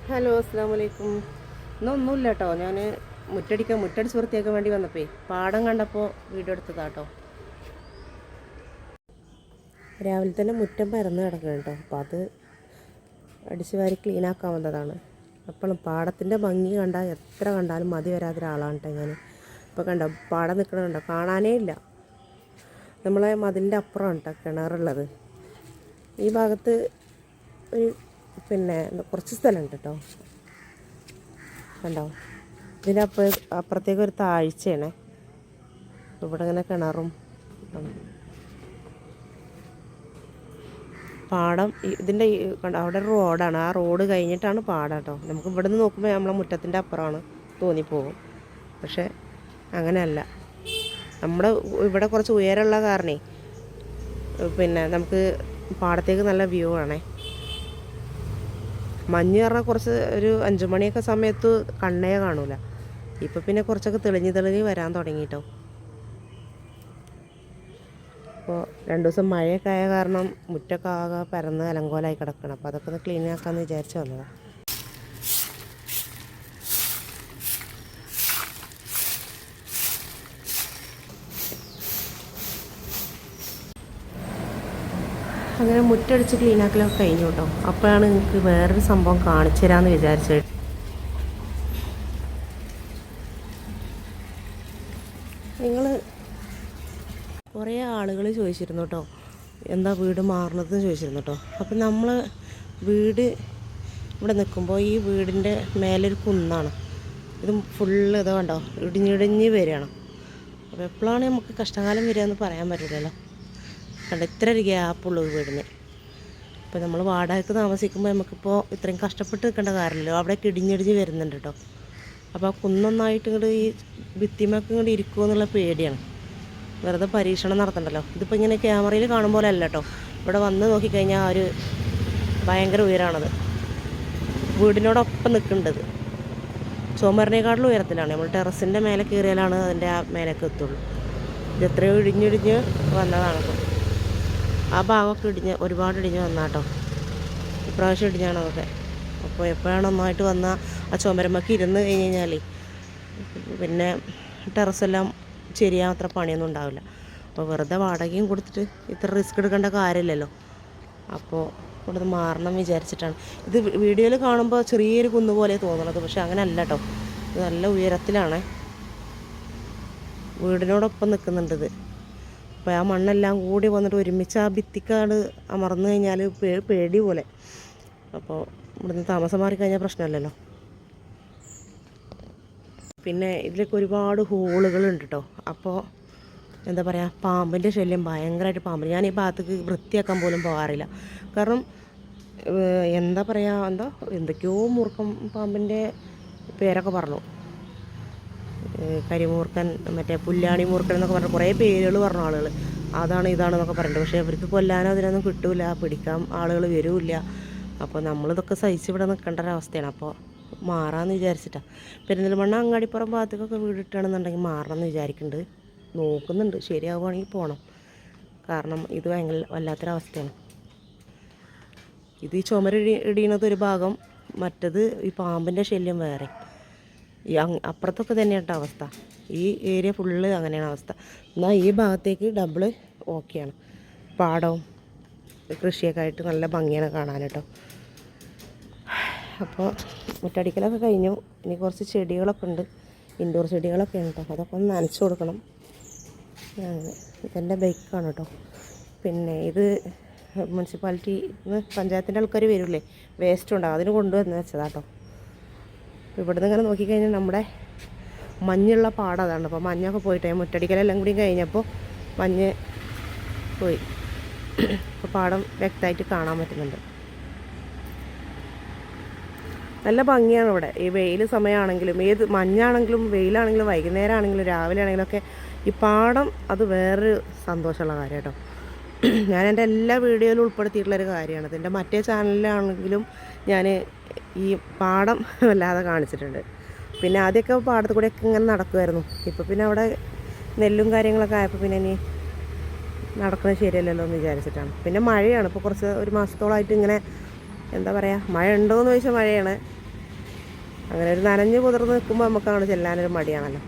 Hello, അസ്സാം വലൈക്കും. ഇന്നൊന്നുമില്ല കേട്ടോ. ഞാൻ മുറ്റടിച്ച് വൃത്തിയാക്കാൻ വേണ്ടി വന്നപ്പോൾ പാടം കണ്ടപ്പോൾ വീഡിയോ എടുത്തതാട്ടോ. രാവിലെ തന്നെ മുറ്റം പരന്ന് കിടക്കണം കേട്ടോ. അപ്പോൾ അത് അടിച്ച് വാരി ക്ലീനാക്കാൻ വന്നതാണ്. അപ്പോഴും പാടത്തിൻ്റെ ഭംഗി കണ്ടാൽ എത്ര കണ്ടാലും മതി വരാത്തൊരാളാണ് കേട്ടോ ഞാൻ. ഇപ്പോൾ കണ്ടോ പാടം നിൽക്കണുണ്ടോ, കാണാനേ ഇല്ല. നമ്മളെ മതിലിൻ്റെ അപ്പുറമാണ് കേട്ടോ കിണറുള്ളത്. ഈ ഭാഗത്ത് ഒരു കുറച്ച് സ്ഥലമുണ്ട് കേട്ടോ. കണ്ടോ, ഇതിൻ്റെ അപ്പുറത്തേക്ക് ഒരു താഴ്ചയാണ്. ഇവിടെ ഇങ്ങനെ കിണറും പാടം. ഇതിൻ്റെ കണ്ടോ അവിടെ ഒരു റോഡാണ്. ആ റോഡ് കഴിഞ്ഞിട്ടാണ് പാടം കേട്ടോ. നമുക്ക് ഇവിടെ നിന്ന് നോക്കുമ്പോൾ നമ്മളെ മുറ്റത്തിൻ്റെ അപ്പുറമാണ് തോന്നിപ്പോകും. പക്ഷേ അങ്ങനെയല്ല. നമ്മുടെ ഇവിടെ കുറച്ച് ഉയരമുള്ള കാരണേ നമുക്ക് പാടത്തേക്ക് നല്ല വ്യൂ ആണേ. മഞ്ഞ് പറഞ്ഞാൽ കുറച്ച് ഒരു 5 മണിയൊക്കെ സമയത്ത് കണ്ണേ കാണൂല. ഇപ്പം പിന്നെ കുറച്ചൊക്കെ തെളിഞ്ഞ് വരാൻ തുടങ്ങിയിട്ടോ. അപ്പോൾ 2 ദിവസം മഴയൊക്കെ ആയ കാരണം മുറ്റൊക്കെ ആകെ പരന്ന് അലങ്കോലമായി കിടക്കണം. അപ്പോൾ അതൊക്കെ ഒന്ന് ക്ലീൻ ആക്കാമെന്ന് വിചാരിച്ച് വന്നതാണ്. അങ്ങനെ മുറ്റടിച്ച് ക്ലീനാക്കലൊക്കെ കഴിഞ്ഞു കേട്ടോ. അപ്പോഴാണ് നിങ്ങൾക്ക് വേറൊരു സംഭവം കാണിച്ചു തരാമെന്ന് വിചാരിച്ചത്. നിങ്ങൾ കുറേ ആളുകൾ ചോദിച്ചിരുന്നു കേട്ടോ, എന്താ വീട് മാറണതെന്ന് ചോദിച്ചിരുന്നു കേട്ടോ. അപ്പം നമ്മൾ വീട് ഇവിടെ നിൽക്കുമ്പോൾ ഈ വീടിൻ്റെ മേലൊരു കുന്നാണ്. ഇത് ഫുള്ള് ഇത് കണ്ടോ ഇടിഞ്ഞിടിഞ്ഞ് വരികയാണ്. അപ്പോൾ എപ്പോഴാണ് നമുക്ക് കഷ്ടകാലം വരിക എന്ന് പറയാൻ പറ്റില്ലല്ലോ. കണ്ട ഇത്ര ഒരു ഗ്യാപ്പുള്ളൂ വീടിന്. ഇപ്പോൾ നമ്മൾ വാടകയ്ക്ക് താമസിക്കുമ്പോൾ നമുക്കിപ്പോൾ ഇത്രയും കഷ്ടപ്പെട്ട് നിൽക്കേണ്ട കാര്യമില്ലല്ലോ. അവിടെ ഇടിഞ്ഞിടിഞ്ഞ് വരുന്നുണ്ട് കേട്ടോ. അപ്പോൾ ആ കുന്നൊന്നായിട്ട് ഇങ്ങോട്ട് ഈ ഭിത്തിമൊക്കെ ഇങ്ങോട്ട് ഇരിക്കുമോ എന്നുള്ള പേടിയാണ്. വെറുതെ പരീക്ഷണം നടത്തണ്ടല്ലോ. ഇതിപ്പോൾ ഇങ്ങനെ ക്യാമറയിൽ കാണുമ്പോൾ അല്ല കേട്ടോ. ഇവിടെ വന്ന് നോക്കിക്കഴിഞ്ഞാൽ ആ ഒരു ഭയങ്കര ഉയരമാണത്. വീടിനോടൊപ്പം നിൽക്കേണ്ടത് ചുമരിനേക്കാട്ടിലും ഉയരത്തിലാണ്. നമ്മൾ ടെറസിൻ്റെ മേലെ കയറിയാലാണ് അതിൻ്റെ ആ മേലേക്ക് എത്തുള്ളൂ. ഇത് എത്രയോ ഇടിഞ്ഞിടിഞ്ഞ് വന്നതാണിപ്പോൾ. ആ ഭാഗമൊക്കെ ഒരുപാട് ഇടിഞ്ഞ് വന്നാട്ടോ. ഇപ്രാവശ്യം ഇടിഞ്ഞാണ് അതൊക്കെ. അപ്പോൾ എപ്പോഴാണ് ഒന്നായിട്ട് വന്നാൽ ആ ചുമരമ്മക്ക് ഇരുന്ന് കഴിഞ്ഞ് കഴിഞ്ഞാൽ പിന്നെ ടെറസെല്ലാം ശരിയാ അത്ര പണിയൊന്നും ഉണ്ടാവില്ല. അപ്പോൾ വെറുതെ വാടകയും കൊടുത്തിട്ട് ഇത്ര റിസ്ക് എടുക്കേണ്ട കാര്യമില്ലല്ലോ. അപ്പോൾ ഇവിടുന്ന് മാറണം വിചാരിച്ചിട്ടാണ്. ഇത് വീഡിയോയിൽ കാണുമ്പോൾ ചെറിയൊരു കുന്ന് പോലെ തോന്നുന്നത്, പക്ഷെ അങ്ങനെ അല്ല കേട്ടോ. ഇത് നല്ല ഉയരത്തിലാണ്. വീടിനോടൊപ്പം നിൽക്കുന്നുണ്ട് ഇത്. അപ്പോൾ ആ മണ്ണെല്ലാം കൂടി വന്നിട്ട് ഒരുമിച്ച് ആ ഭിത്തിക്കാട് അമർന്നു കഴിഞ്ഞാൽ പേടി പോലെ. അപ്പോൾ ഇവിടുന്ന് താമസം മാറിക്കഴിഞ്ഞാൽ പ്രശ്നമല്ലല്ലോ. പിന്നെ ഇതിലൊക്കെ ഒരുപാട് ഹോളുകളുണ്ട് കേട്ടോ. അപ്പോൾ എന്താ പറയുക, പാമ്പിൻ്റെ ശല്യം ഭയങ്കരമായിട്ട്. പാമ്പ് ഞാൻ ഈ ഭാഗത്തേക്ക് വൃത്തിയാക്കാൻ പോലും പോകാറില്ല. കാരണം എന്താ പറയുക, എന്തൊക്കെയോ മൂർഖം പാമ്പിൻ്റെ പേരൊക്കെ പറഞ്ഞു. കരിമൂർക്കൻ, മറ്റേ പുല്ലാണി മൂർക്കൻ എന്നൊക്കെ പറഞ്ഞ് കുറേ പേരുകൾ പറഞ്ഞു ആളുകൾ. അതാണ് ഇതാണെന്നൊക്കെ പറഞ്ഞിട്ട്. പക്ഷേ അവർക്ക് കൊല്ലാനോ അതിനൊന്നും കിട്ടില്ല, പിടിക്കാൻ ആളുകൾ വരില്ല. അപ്പോൾ നമ്മളിതൊക്കെ സഹിച്ച് ഇവിടെ നിൽക്കേണ്ട ഒരവസ്ഥയാണ്. അപ്പോൾ മാറാമെന്ന് വിചാരിച്ചിട്ടാണ്. പെരിന്തൽമണ്ണ അങ്ങാടിപ്പുറം ഭാഗത്തേക്കൊക്കെ വീടിട്ടാണെന്നുണ്ടെങ്കിൽ മാറണമെന്ന് വിചാരിക്കുന്നുണ്ട്. നോക്കുന്നുണ്ട്. ശരിയാവുകയാണെങ്കിൽ പോകണം. കാരണം ഇത് ഭയങ്കര വല്ലാത്തൊരവസ്ഥയാണ്. ഇത് ഈ ഇടിയണത് ഒരു ഭാഗം, മറ്റത് ഈ പാമ്പിൻ്റെ ശല്യം വേറെ. ഈ അപ്പുറത്തൊക്കെ തന്നെയാണ് അവസ്ഥ. ഈ ഏരിയ ഫുള്ള് അങ്ങനെയാണ് അവസ്ഥ. എന്നാൽ ഈ ഭാഗത്തേക്ക് ഡബിള് ഓക്കെയാണ്. പാടവും കൃഷിയൊക്കെ ആയിട്ട് നല്ല ഭംഗിയാണ് കാണാൻ കേട്ടോ. അപ്പോൾ മുറ്റടിക്കലൊക്കെ കഴിഞ്ഞു. ഇനി കുറച്ച് ചെടികളൊക്കെ ഉണ്ട്, ഇൻഡോർ ചെടികളൊക്കെ ഉണ്ട് കേട്ടോ. അതൊക്കെ ഒന്ന് നനച്ച് കൊടുക്കണം. അങ്ങനെ ഇതെൻ്റെ ബൈക്കാണ് കേട്ടോ. പിന്നെ ഇത് മുനിസിപ്പാലിറ്റി പഞ്ചായത്തിൻ്റെ ആൾക്കാർ വരില്ലേ, വേസ്റ്റ് ഉണ്ടാകും, അതിന് കൊണ്ടുവന്ന് വെച്ചതാട്ടോ. ഇവിടുന്ന് ഇങ്ങനെ നോക്കിക്കഴിഞ്ഞാൽ നമ്മുടെ മഞ്ഞുള്ള പാടം അതാണ്. അപ്പോൾ മഞ്ഞൊക്കെ പോയിട്ട് മുറ്റടിക്കലെല്ലാം കൂടി കഴിഞ്ഞപ്പോൾ മഞ്ഞ് പോയി. അപ്പോൾ പാടം വ്യക്തമായിട്ട് കാണാൻ പറ്റുന്നുണ്ട്. നല്ല ഭംഗിയാണ് ഇവിടെ. ഈ വെയിൽ സമയമാണെങ്കിലും ഏത് മഞ്ഞാണെങ്കിലും വെയിലാണെങ്കിലും വൈകുന്നേരം ആണെങ്കിലും രാവിലെ ആണെങ്കിലും ഒക്കെ ഈ പാടം അത് വേറൊരു സന്തോഷമുള്ള കാര്യം കേട്ടോ. ഞാൻ എൻ്റെ എല്ലാ വീഡിയോയിലും ഉൾപ്പെടുത്തിയിട്ടുള്ളൊരു കാര്യമാണ്. എൻ്റെ മറ്റേ ചാനലിലാണെങ്കിലും ഞാൻ ഈ പാടം വല്ലാതെ കാണിച്ചിട്ടുണ്ട്. പിന്നെ ആദ്യമൊക്കെ പാടത്ത് കൂടെയൊക്കെ ഇങ്ങനെ നടക്കുമായിരുന്നു. ഇപ്പോൾ പിന്നെ അവിടെ നെല്ലും കാര്യങ്ങളൊക്കെ ആയപ്പോൾ പിന്നെ ഇനി നടക്കുന്നത് ശരിയല്ലല്ലോ എന്ന് വിചാരിച്ചിട്ടാണ്. പിന്നെ മഴയാണ് ഇപ്പോൾ ഒരു മാസത്തോളമായിട്ട് ഇങ്ങനെ എന്താ പറയുക, മഴ ഉണ്ടോയെന്ന് ചോദിച്ചാൽ മഴയാണ്, അങ്ങനെ ഒരു നനഞ്ഞ് കുതിർന്ന് നിൽക്കുമ്പോൾ നമുക്കങ്ങോട്ട് ചെല്ലാനൊരു മടിയാണല്ലോ.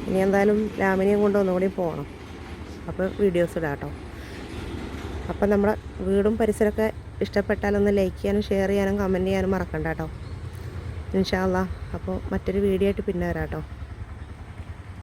ഇനി എന്തായാലും ലാമിനെയും കൊണ്ട് ഒന്നുകൂടി പോകണം. അപ്പോൾ വീഡിയോസ് ഇടാം കേട്ടോ. അപ്പം നമ്മുടെ വീടും പരിസരമൊക്കെ ഇഷ്ടപ്പെട്ടാലൊന്ന് ലൈക്ക് ചെയ്യാനും ഷെയർ ചെയ്യാനും കമൻറ്റ് ചെയ്യാനും മറക്കണ്ട കേട്ടോ. ഇൻഷാ അല്ലാഹ്. അപ്പോൾ മറ്റൊരു വീഡിയോ ആയിട്ട് പിന്നെ വരാം കേട്ടോ.